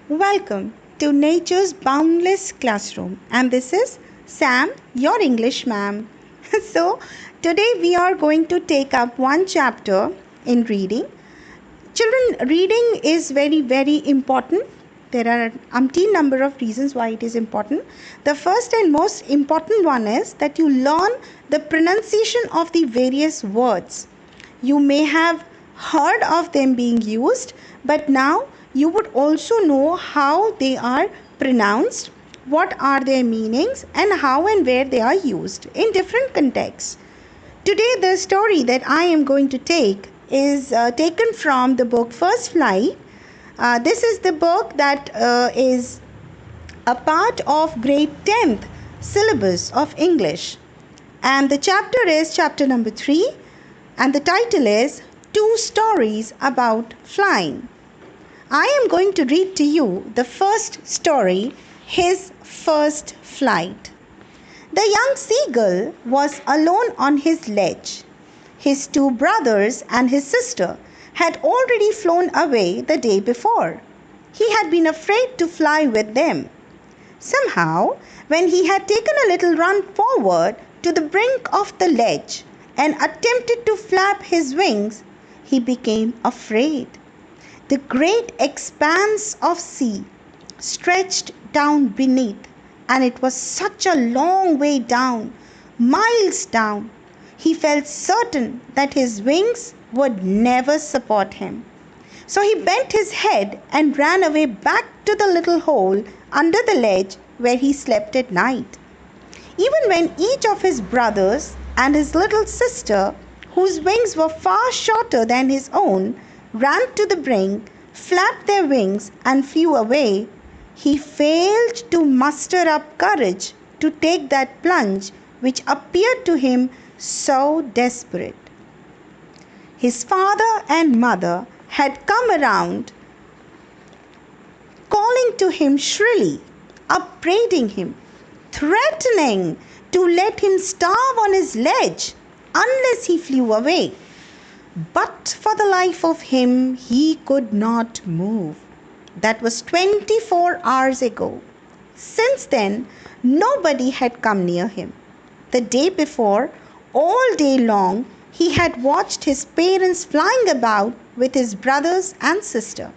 Welcome to Nature's Boundless Classroom, and this is Sam, your English ma'am. So, today we are going to take up one chapter in reading. Children, reading is very important. There are umpteen number of reasons why it is important. The first and most important one is that you learn the pronunciation of the various words. You may have heard of them being used, but now you would also know how they are pronounced, what are their meanings, and how and where they are used in different contexts. Today, the story that I am going to take is taken from the book First Flight. This is the book that is a part of grade 10th syllabus of English. And the chapter is chapter number 3, and the title is Two Stories About Flying. I am going to read to you the first story, His First Flight. The young seagull was alone on his ledge. His two brothers and his sister had already flown away the day before. He had been afraid to fly with them. Somehow, when he had taken a little run forward to the brink of the ledge and attempted to flap his wings, he became afraid. The great expanse of sea stretched down beneath, and it was such a long way down, miles down. He felt certain that his wings would never support him. So he bent his head and ran away back to the little hole under the ledge where he slept at night. Even when each of his brothers and his little sister, whose wings were far shorter than his own, ran to the brink, flapped their wings, and flew away, he failed to muster up courage to take that plunge which appeared to him so desperate. His father and mother had come around, calling to him shrilly, upbraiding him, threatening to let him starve on his ledge unless he flew away. But for the life of him, he could not move. That was 24 hours ago. Since then, nobody had come near him. The day before, all day long, he had watched his parents flying about with his brothers and sister,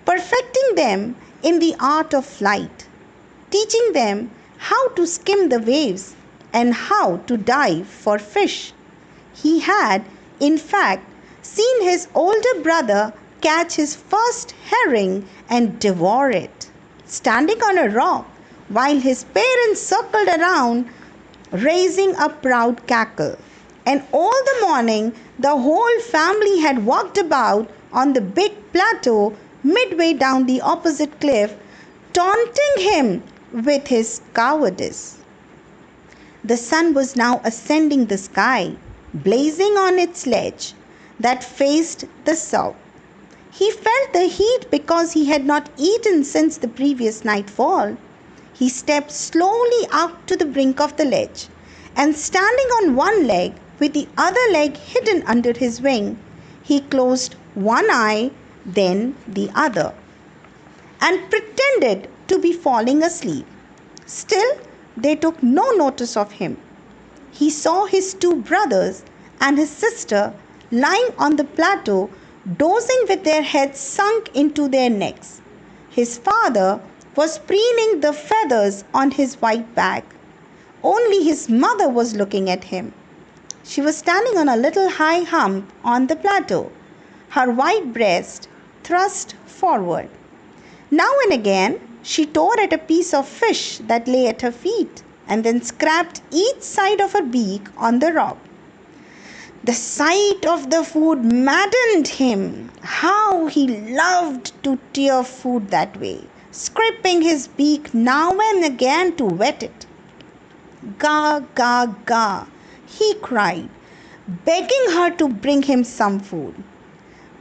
perfecting them in the art of flight, teaching them how to skim the waves and how to dive for fish. He had, in fact, seen his older brother catch his first herring and devour it, standing on a rock while his parents circled around, raising a proud cackle. And all the morning, the whole family had walked about on the big plateau midway down the opposite cliff, taunting him with his cowardice. The sun was now ascending the sky, blazing on its ledge that faced the south. He felt the heat because he had not eaten since the previous nightfall. He stepped slowly out to the brink of the ledge, and standing on one leg with the other leg hidden under his wing, he closed one eye, then the other, and pretended to be falling asleep. Still, they took no notice of him. He saw his two brothers and his sister lying on the plateau, dozing with their heads sunk into their necks. His father was preening the feathers on his white back. Only his mother was looking at him. She was standing on a little high hump on the plateau, her white breast thrust forward. Now and again, she tore at a piece of fish that lay at her feet and then scraped each side of her beak on the rock. The sight of the food maddened him. How he loved to tear food that way, scraping his beak now and again to wet it. "Ga, ga, ga," he cried, begging her to bring him some food.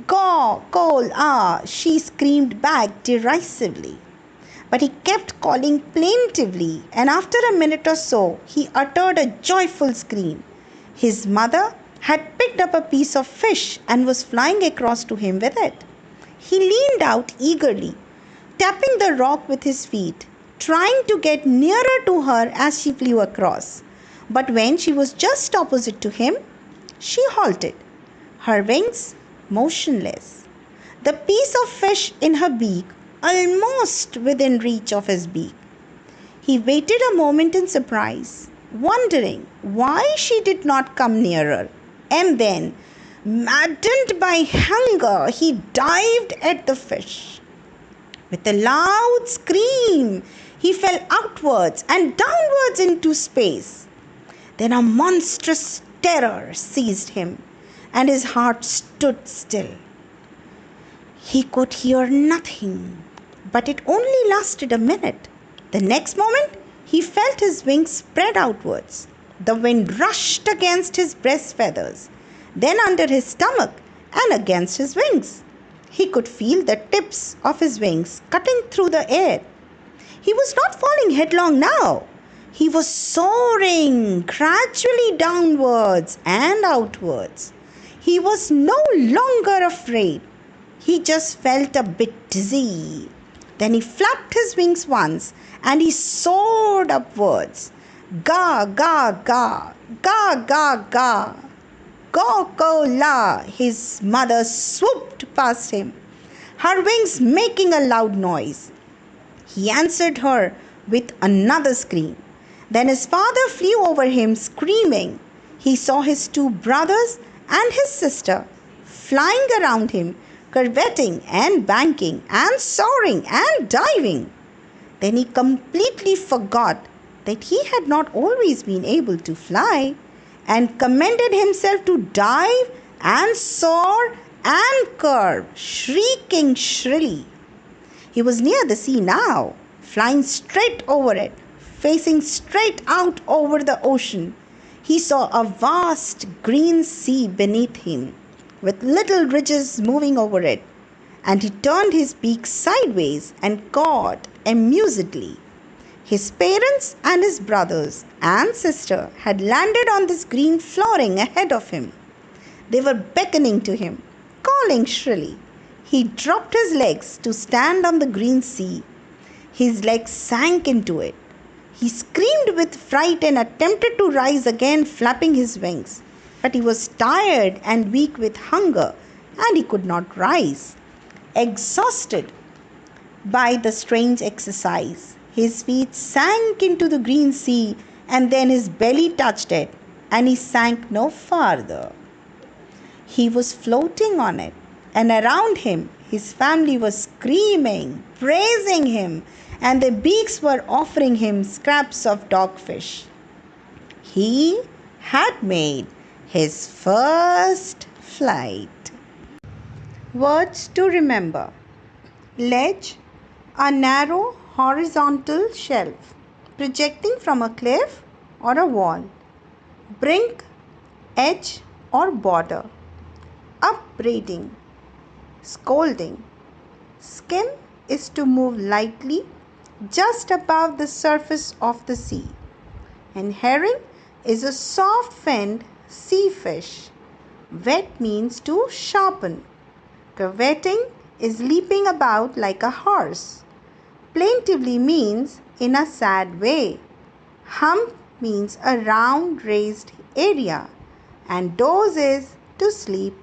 "Gaw, call, ah," she screamed back derisively. But he kept calling plaintively, and after a minute or so, he uttered a joyful scream. His mother had picked up a piece of fish and was flying across to him with it. He leaned out eagerly, tapping the rock with his feet, trying to get nearer to her as she flew across. But when she was just opposite to him, she halted, her wings motionless, the piece of fish in her beak almost within reach of his beak. He waited a moment in surprise, wondering why she did not come nearer, and then, maddened by hunger, he dived at the fish. With a loud scream, he fell outwards and downwards into space. Then a monstrous terror seized him, and his heart stood still. He could hear nothing, but it only lasted a minute. The next moment, he felt his wings spread outwards. The wind rushed against his breast feathers, then under his stomach and against his wings. He could feel the tips of his wings cutting through the air. He was not falling headlong now. He was soaring gradually downwards and outwards. He was no longer afraid. He just felt a bit dizzy. Then he flapped his wings once and he soared upwards. Ga, ga, ga, ga, ga, ga. Go, go, la. His mother swooped past him, her wings making a loud noise. He answered her with another scream. Then his father flew over him screaming. He saw his two brothers and his sister flying around him, curvetting and banking and soaring and diving. Then he completely forgot that he had not always been able to fly, and commended himself to dive and soar and curve, shrieking shrilly. He was near the sea now, flying straight over it, facing straight out over the ocean. He saw a vast green sea beneath him, with little ridges moving over it, and he turned his beak sideways and cawed amusedly. His parents and his brothers and sister had landed on this green flooring ahead of him. They were beckoning to him, calling shrilly. He dropped his legs to stand on the green sea. His legs sank into it. He screamed with fright and attempted to rise again, flapping his wings. But he was tired and weak with hunger, and he could not rise. Exhausted by the strange exercise, his feet sank into the green sea, and then his belly touched it, and he sank no farther. He was floating on it, and around him his family was screaming, praising him, and their beaks were offering him scraps of dogfish. He had made his first flight. Words to remember. Ledge, a narrow horizontal shelf projecting from a cliff or a wall. Brink, edge or border. Upbraiding, scolding. Skim is to move lightly just above the surface of the sea. And herring is a soft-finned sea fish. Wet means to sharpen. Curveting is leaping about like a horse. Plaintively means in a sad way. Hump means a round raised area. And doze is to sleep